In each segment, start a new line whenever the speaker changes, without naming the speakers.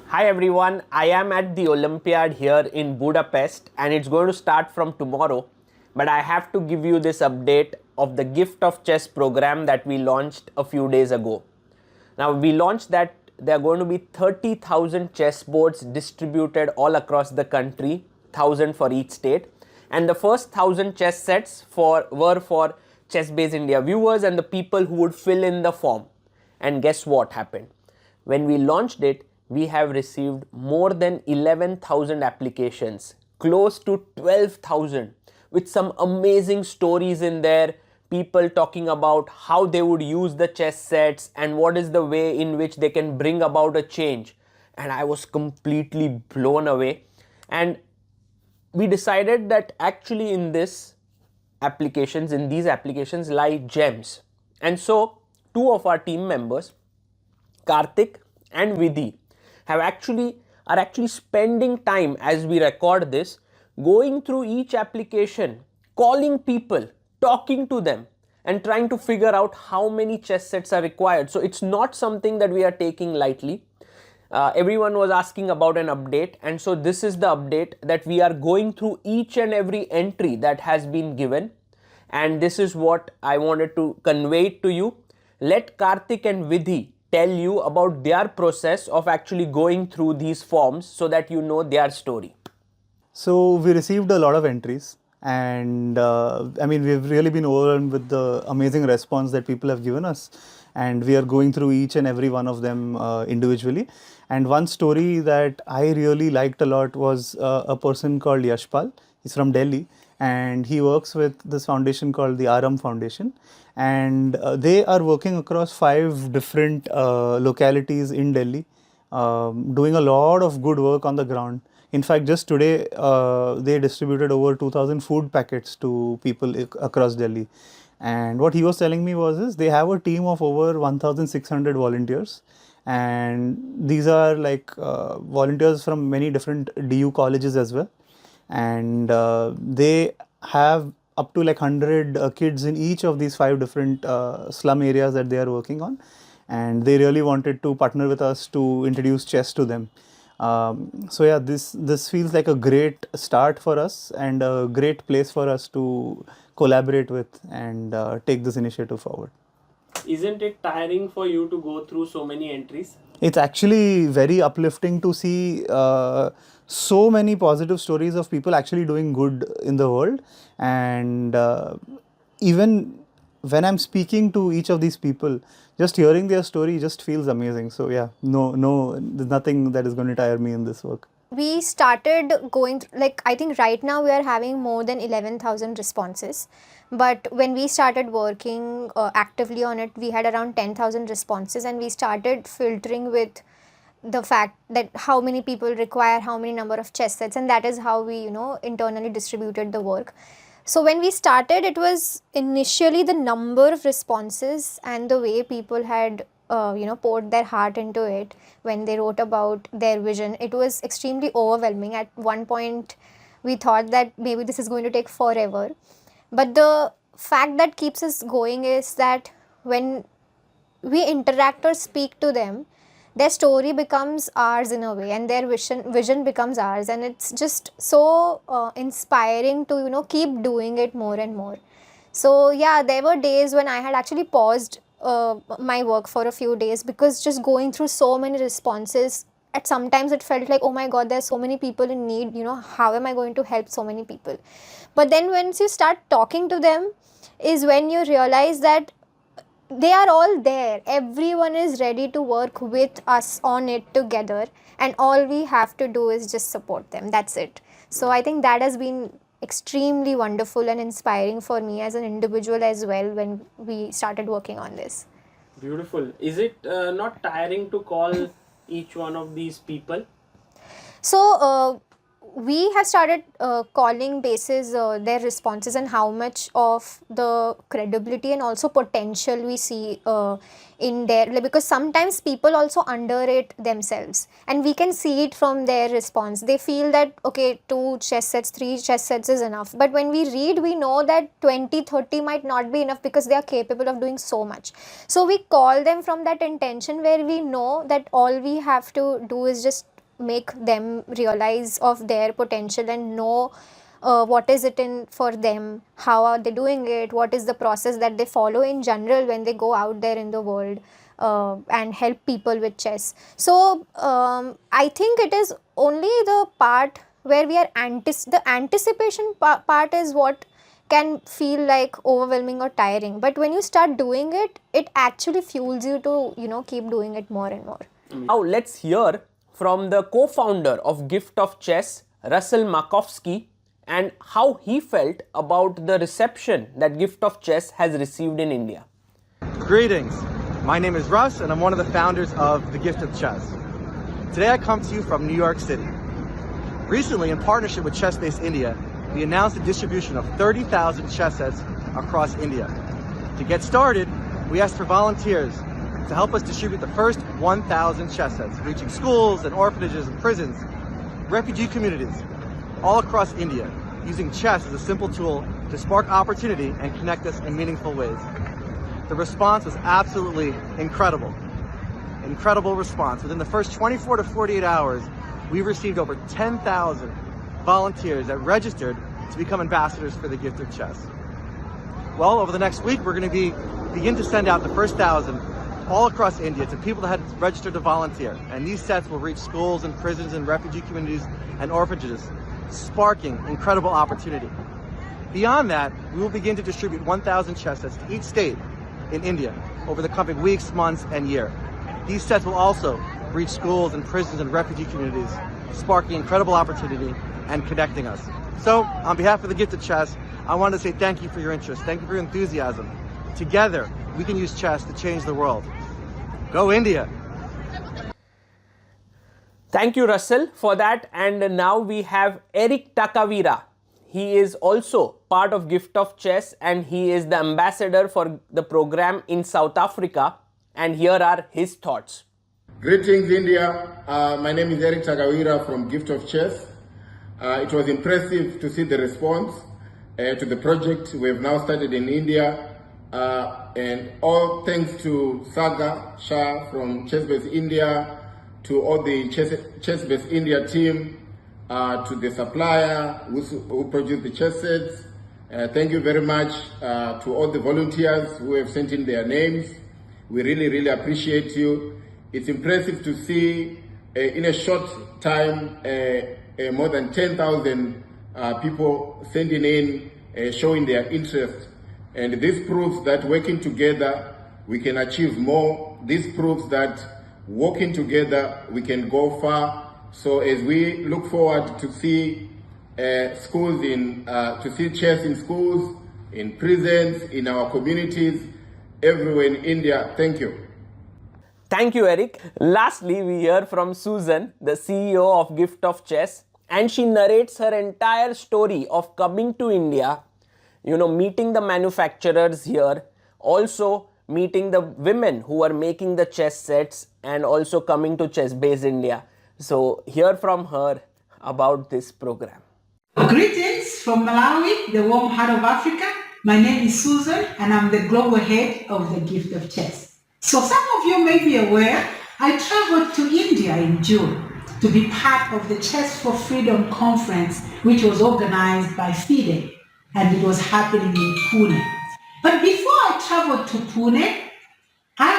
Hi everyone, I am at the Olympiad here in Budapest and it's going to start from tomorrow. But I have to give you this update of the Gift of Chess program that we launched a few days ago. Now we launched that there are going to be 30,000 chess boards distributed all across the country, 1,000 for each state. And the first 1,000 chess sets were for ChessBase India viewers and the people who would fill in the form. And guess what happened? When we launched it, we have received more than 11,000 applications, close to 12,000, with some amazing stories in there. People talking about how they would use the chess sets and what is the way in which they can bring about a change. And I was completely blown away. And we decided that actually in these applications lie gems. And so two of our team members, Karthik and Vidhi, are actually spending time as we record this, going through each application, calling people, talking to them, and trying to figure out how many chess sets are required. So it's not something that we are taking lightly. Everyone was asking about an update, and so this is the update that we are going through each and every entry that has been given, and this is what I wanted to convey to you. Let Karthik and Vidhi tell you about their process of actually going through these forms so that you know their story.
So we received a lot of entries, and we've really been overwhelmed with the amazing response that people have given us, and we are going through each and every one of them individually. And one story that I really liked a lot was a person called Yashpal. He's from Delhi, and he works with this foundation called the Aram Foundation, and they are working across 5 different localities in Delhi, doing a lot of good work on the ground. In fact, just today they distributed over 2,000 food packets to people across Delhi. And what he was telling me was they have a team of over 1,600 volunteers, and these are like volunteers from many different DU colleges as well. And they have up to like 100 kids in each of these 5 different slum areas that they are working on, and they really wanted to partner with us to introduce chess to them. So yeah, this feels like a great start for us and a great place for us to collaborate with and take this initiative forward.
Isn't it tiring for you to go through so many entries?
It's actually very uplifting to see so many positive stories of people actually doing good in the world. And even when I'm speaking to each of these people, just hearing their story just feels amazing. So yeah, there's nothing that is going to tire me in this work.
We started going like I think right now we are having more than 11,000 responses, but when we started working actively on it, we had around 10,000 responses, and we started filtering with the fact that how many people require how many number of chess sets, and that is how we internally distributed the work. So when we started, it was initially the number of responses and the way people had poured their heart into it when they wrote about their vision. It was extremely overwhelming. At one point, we thought that maybe this is going to take forever. But the fact that keeps us going is that when we interact or speak to them, their story becomes ours in a way, and their vision becomes ours, and it's just so inspiring to keep doing it more and more. So yeah, there were days when I had actually paused my work for a few days, because just going through so many responses, at sometimes it felt like, oh my god, there's so many people in need, how am I going to help so many people? But then once you start talking to them is when you realize that they are all there. Everyone is ready to work with us on it together, and all we have to do is just support them. That's it. So I think that has been extremely wonderful and inspiring for me as an individual as well when we started working on this.
Beautiful. Is it not tiring to call each one of these people?
So we have started calling basis their responses and how much of the credibility and also potential we see in there, because sometimes people also underrate themselves, and we can see it from their response. They feel that okay, 2 chess sets, 3 chess sets is enough, but when we read, we know that 20, 30 might not be enough because they are capable of doing so much. So we call them from that intention where we know that all we have to do is just make them realize of their potential and know what is it in for them, how are they doing it, what is the process that they follow in general when they go out there in the world and help people with chess. So I think it is only the part where we are the anticipation part is what can feel like overwhelming or tiring, but when you start doing it, it actually fuels you to keep doing it more and more.
Now let's hear from the co-founder of Gift of Chess, Russell Makovski, and how he felt about the reception that Gift of Chess has received in India.
Greetings. My name is Russ, and I'm one of the founders of The Gift of Chess. Today I come to you from New York City. Recently, in partnership with ChessBase India, we announced the distribution of 30,000 chess sets across India. To get started, we asked for volunteers to help us distribute the first 1,000 chess sets, reaching schools and orphanages and prisons, refugee communities, all across India, using chess as a simple tool to spark opportunity and connect us in meaningful ways. The response was absolutely incredible. Incredible response. Within the first 24 to 48 hours, we received over 10,000 volunteers that registered to become ambassadors for the Gift of Chess. Well, over the next week, we're going to begin to send out the first 1,000 all across India to people that had registered to volunteer. And these sets will reach schools and prisons and refugee communities and orphanages, sparking incredible opportunity. Beyond that, we will begin to distribute 1,000 chess sets to each state in India over the coming weeks, months, and year. These sets will also reach schools and prisons and refugee communities, sparking incredible opportunity and connecting us. So, on behalf of the Gift of Chess, I want to say thank you for your interest, thank you for your enthusiasm. Together, we can use chess to change the world. Go India!
Thank you, Russell, for that. And now we have Eric Takavira. He is also part of Gift of Chess and he is the ambassador for the program in South Africa. And here are his thoughts.
Greetings, India. My name is Eric Takavira from Gift of Chess. It was impressive to see the response to the project we have now started in India. And all thanks to Taga Shah from ChessBase India, to all the ChessBase India team, to the supplier who produced the chess sets. Thank you very much to all the volunteers who have sent in their names. We really, really appreciate you. It's impressive to see in a short time more than 10,000 people sending in, showing their interest. And this proves that working together, we can achieve more. This proves that working together, we can go far. So as we look forward to see schools to see chess in schools, in prisons, in our communities, everywhere in India, thank you.
Thank you, Eric. Lastly, we hear from Susan, the CEO of Gift of Chess, and she narrates her entire story of coming to India, meeting the manufacturers here, also meeting the women who are making the chess sets, and also coming to ChessBase India. So hear from her about this program.
Greetings from Malawi, the warm heart of Africa. My name is Susan and I'm the global head of the Gift of Chess. So some of you may be aware, I traveled to India in June to be part of the Chess for Freedom conference, which was organized by FIDE, and it was happening in Pune. But before I traveled to Pune, I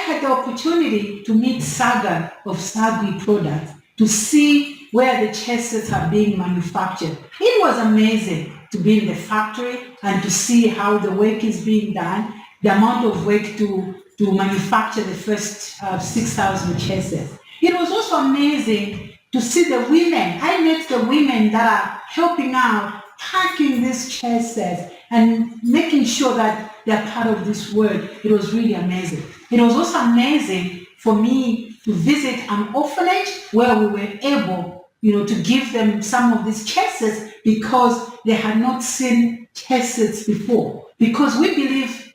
had the opportunity to meet Saga of Sagui Products to see where the chess sets are being manufactured. It was amazing to be in the factory and to see how the work is being done, the amount of work to manufacture the first 6,000 chess sets. It was also amazing to see the women. I met the women that are helping out, packing these chess sets and making sure that they're part of this work. It was really amazing. It was also amazing for me to visit an orphanage where we were able, to give them some of these chess sets because they had not seen chess sets before. Because we believe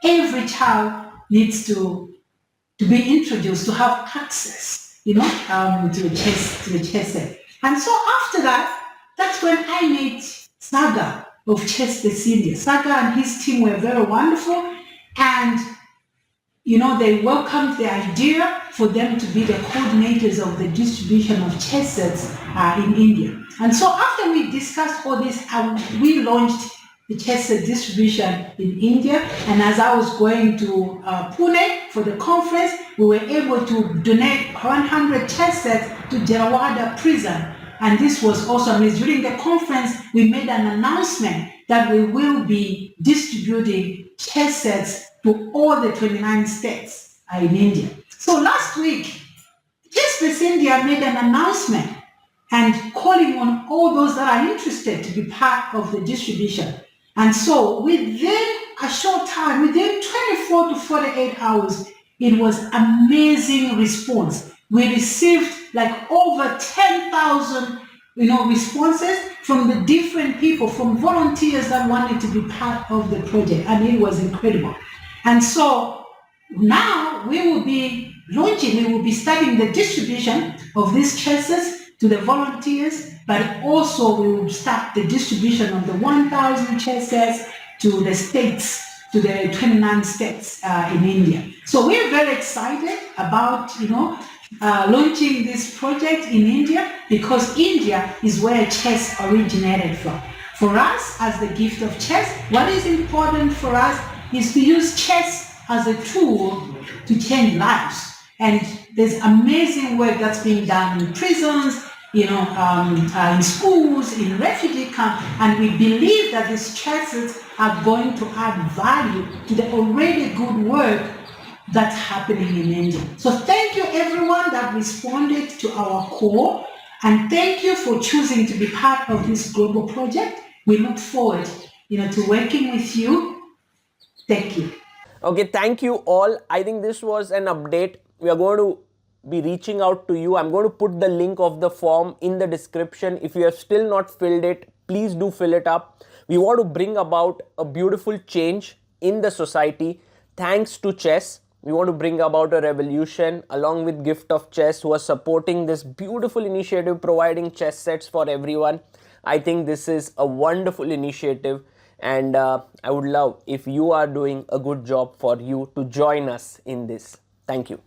every child needs to be introduced, to have access, to the chess set. And so after that, that's when I met Saga of ChessBase India. Saga and his team were very wonderful, and they welcomed the idea for them to be the coordinators of the distribution of chess sets in India. And so after we discussed all this, we launched the chess set distribution in India. And as I was going to Pune for the conference, we were able to donate 100 chess sets to Jerawada prison. And this was also amazing. During the conference, we made an announcement that we will be distributing chess sets to all the 29 states in India. So last week, ChessBase India made an announcement and calling on all those that are interested to be part of the distribution. And so within a short time, within 24 to 48 hours, it was amazing response. We received like over 10,000 responses from the different people, from volunteers that wanted to be part of the project, and it was incredible. And so now we will be starting the distribution of these chesses to the volunteers, but also we will start the distribution of the 1,000 chesses to the states, to the 29 states in India. So we're very excited about, launching this project in India, because India is where chess originated from. For us, as the gift of chess, what is important for us is to use chess as a tool to change lives. And there's amazing work that's being done in prisons, in schools, in refugee camps, and we believe that these chesses are going to add value to the already good work that's happening in India. So thank you everyone that responded to our call, and thank you for choosing to be part of this global project. We look forward, to working with you. Thank you.
Okay, thank you all. I think this was an update. We are going to be reaching out to you. I'm going to put the link of the form in the description. If you have still not filled it, please do fill it up. We want to bring about a beautiful change in the society thanks to chess. We want to bring about a revolution along with Gift of Chess, who are supporting this beautiful initiative, providing chess sets for everyone. I think this is a wonderful initiative, and I would love if you are doing a good job for you to join us in this. Thank you.